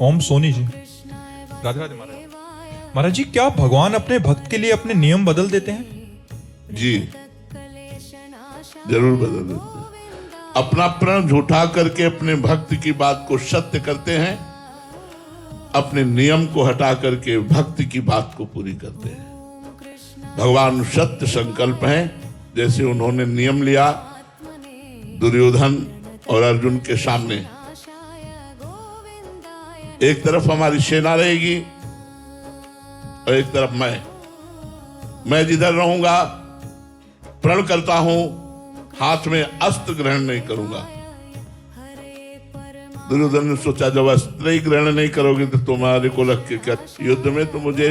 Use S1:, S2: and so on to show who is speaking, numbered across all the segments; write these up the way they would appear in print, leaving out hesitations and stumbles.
S1: ओम सोनी जी। राधे राधे महाराज। महाराज जी, क्या भगवान अपने भक्त के लिए अपने नियम बदल देते हैं?
S2: जी जरूर बदल देते हैं। अपना प्रण झूठा करके अपने भक्त की बात को सत्य करते हैं, अपने नियम को हटा करके भक्त की बात को पूरी करते हैं। भगवान सत्य संकल्प हैं। जैसे उन्होंने नियम लिया दुर्योधन और अर्जुन के सामने, एक तरफ हमारी सेना रहेगी और एक तरफ मैं जिधर रहूंगा प्रण करता हूं हाथ में अस्त्र ग्रहण नहीं करूंगा। दुर्योधन ने सोचा जब अस्त्र ही ग्रहण नहीं करोगे तो तुम्हारे को लग के क्या, युद्ध में तो मुझे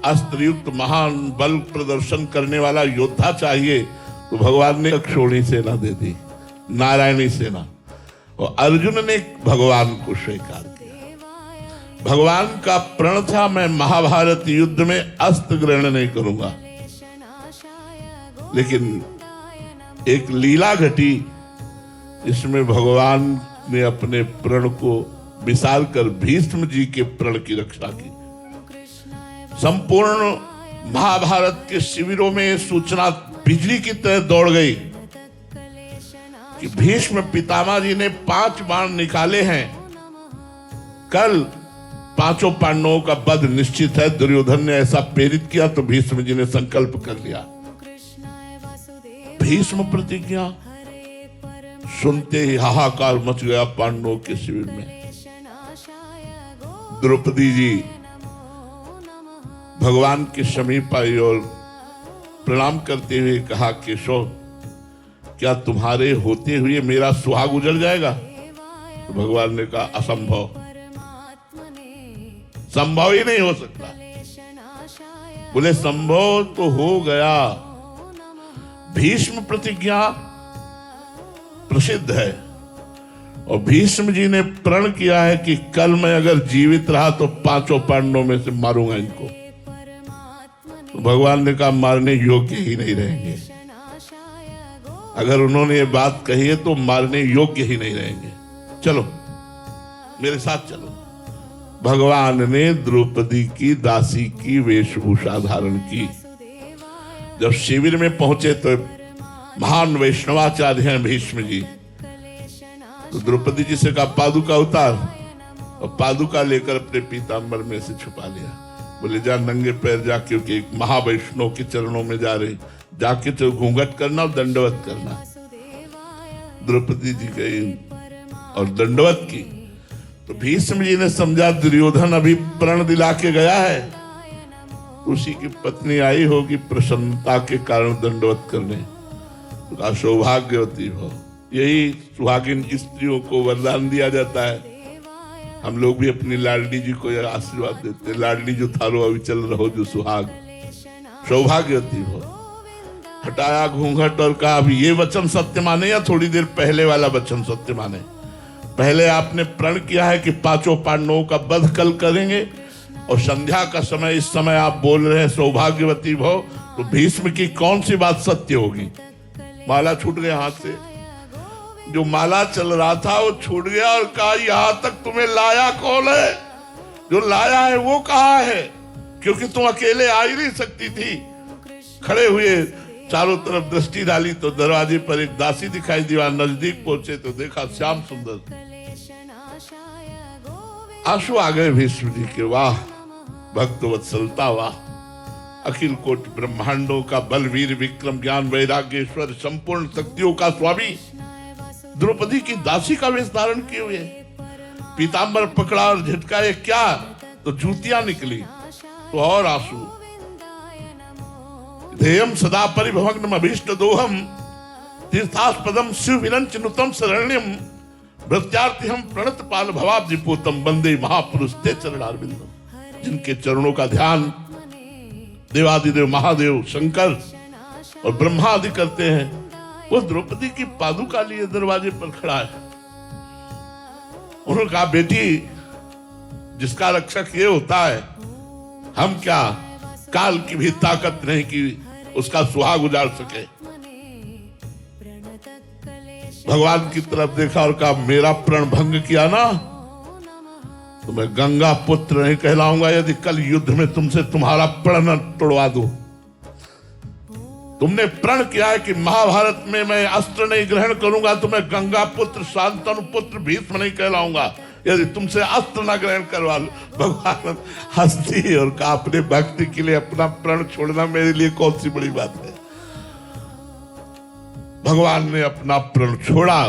S2: अस्त्र युक्त महान बल प्रदर्शन करने वाला योद्धा चाहिए। तो भगवान ने अक्षोणी सेना दे दी, नारायणी सेना, और अर्जुन ने भगवान को स्वीकार किया। भगवान का प्रण था मैं महाभारत युद्ध में अस्त्र ग्रहण नहीं करूंगा, लेकिन एक लीला घटी जिसमें भगवान ने अपने प्रण को विसार कर भीष्म जी के प्रण की रक्षा की। संपूर्ण महाभारत के शिविरों में सूचना बिजली की तरह दौड़ गई कि भीष्म पितामह जी ने 5 बाण निकाले हैं, कल 5 पांडवों का वध निश्चित है। दुर्योधन ने ऐसा प्रेरित किया तो भीष्म जी ने संकल्प कर लिया। भीष्म प्रतिज्ञा सुनते ही हाहाकार मच गया पांडवों के शिविर में। द्रौपदी जी भगवान के समीप आई और प्रणाम करते हुए कहा, केशव क्या तुम्हारे होते हुए मेरा सुहाग उजड़ जाएगा? तो भगवान ने कहा असंभव, संभव ही नहीं हो सकता। बोले संभव तो हो गया। भीष्म प्रतिज्ञा प्रसिद्ध है और भीष्म जी ने प्रण किया है कि कल मैं अगर जीवित रहा तो 5 पांडवों में से मारूंगा इनको। तो भगवान ने कहा मारने योग्य ही नहीं रहेंगे। अगर उन्होंने ये बात कही है तो मारने योग्य ही नहीं रहेंगे, चलो मेरे साथ चलो। भगवान ने द्रौपदी की दासी की वेशभूषा धारण की। जब शिविर में पहुंचे तो महान वैष्णवाचार्य हैं भीष्म जी, तो द्रौपदी जी से कहा पादुका उतार, और पादुका लेकर अपने पीतांबर में से छुपा लिया। बोले जा नंगे पैर जा, क्योंकि एक महावैष्णव के चरणों में जा रहे, जाके तो घूंघट करना और दंडवत करना। द्रौपदी जी गई और दंडवत की तो भीष्म जी ने समझा दुर्योधन अभी प्रण दिला के गया है, उसी की पत्नी आई होगी प्रसन्नता के कारण दंडवत करने। तो कहा सौभाग्यवती हो। यही सुहागिन स्त्रियों को वरदान दिया जाता है। हम लोग भी अपनी लाडली जी को यह आशीर्वाद देते हैं, लाडली जो थारो अविचल रहो जो सुहाग, सौभाग्यवती हो। हटाया घूंघट और कहा अभी ये वचन सत्य माने या थोड़ी देर पहले वाला वचन सत्य माने? पहले आपने प्रण किया है कि 5 पांडवों का वध कल करेंगे और संध्या का समय इस समय आप बोल रहे हैं सौभाग्यवती भव, तो भीष्म की कौन सी बात सत्य होगी? माला छूट गया हाथ से, जो माला चल रहा था वो छूट गया और कहा यहां तक तुम्हें लाया कौन है? जो लाया है वो कहाँ है? क्योंकि तुम अकेले आ ही नहीं सकती थी। खड़े हुए चारों तरफ दृष्टि डाली तो दरवाजे पर एक दासी दिखाई दी। नजदीक पहुंचे तो देखा श्याम सुंदर। आंसू आ गए भीष्म जी के। वाह भक्त वत्सलता, वाह अखिल कोटि ब्रह्मांडों का बलवीर विक्रम ज्ञान वैराग्येश्वर संपूर्ण शक्तियों का स्वामी द्रौपदी की दासी का वेश धारण किए हुए पीतांबर पकड़ा और झटकाए क्या तो जूतियां निकली तो और आंसू। ध्येयम सदा परिभवग्नम अभीष्ट दोहम तीर्थास्पदम शिव विनंच नुतम शरण्यम भृत्यार्थिहम प्रणत पाल भवाब्धिपूतम वंदे महापुरुष ते चरणारविंदम। जिनके चरणों का ध्यान देवादिदेव महादेव शंकर और ब्रह्मा आदि करते हैं, वो द्रौपदी की पादुका लिए दरवाजे पर खड़ा है। उन्होंने कहा बेटी जिसका रक्षक ये होता है, हम क्या काल की भी ताकत नहीं कि उसका सुहाग उजाड़ सके। भगवान की तरफ देखा और कहा मेरा प्रण भंग किया ना तो मैं गंगा पुत्र नहीं कहलाऊंगा यदि कल युद्ध में तुमसे तुम्हारा प्रण न तोड़वा दूं। तुमने प्रण किया है कि महाभारत में मैं अस्त्र नहीं ग्रहण करूंगा तो मैं गंगा पुत्र शांतनु पुत्र भीष्म नहीं कहलाऊंगा यदि तुमसे अस्त्र न ग्रहण करवा लूं। भगवान हंसती और कहा अपने भक्ति के लिए अपना प्रण छोड़ना मेरे लिए कौन सी बड़ी बात है। भगवान ने अपना प्रण छोड़ा।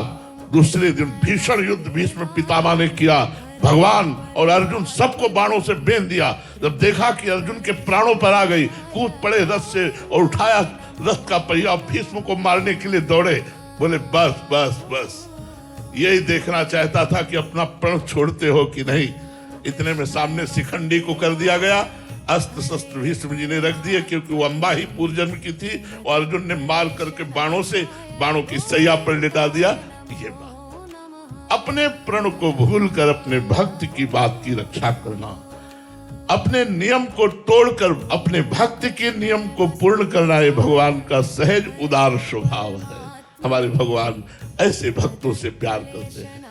S2: दूसरे दिन भीषण युद्ध भीष्म पितामह ने किया। भगवान और अर्जुन सबको बाणों से बेंध दिया। जब देखा कि अर्जुन के प्राणों पर आ गई, कूद पड़े रथ से और उठाया रथ का पहिया, भीष्म को मारने के लिए दौड़े। बोले बस बस बस, यही देखना चाहता था कि अपना प्रण छोड़ते हो कि नहीं। इतने में सामने शिखंडी को कर दिया गया। अस्त्र शस्त्र भीष्म जी ने रख दिए क्योंकि वो अंबा ही पूर्वजन्म की थी और अर्जुन ने मार करके बाणों की सैया पर लिटा दिया। ये बात अपने प्रण को भूलकर अपने भक्त की बात की रक्षा करना, अपने नियम को तोड़कर अपने भक्त के नियम को पूर्ण करना, ये भगवान का सहज उदार स्वभाव है। हमारे भगवान ऐसे भक्तों से प्यार करते हैं।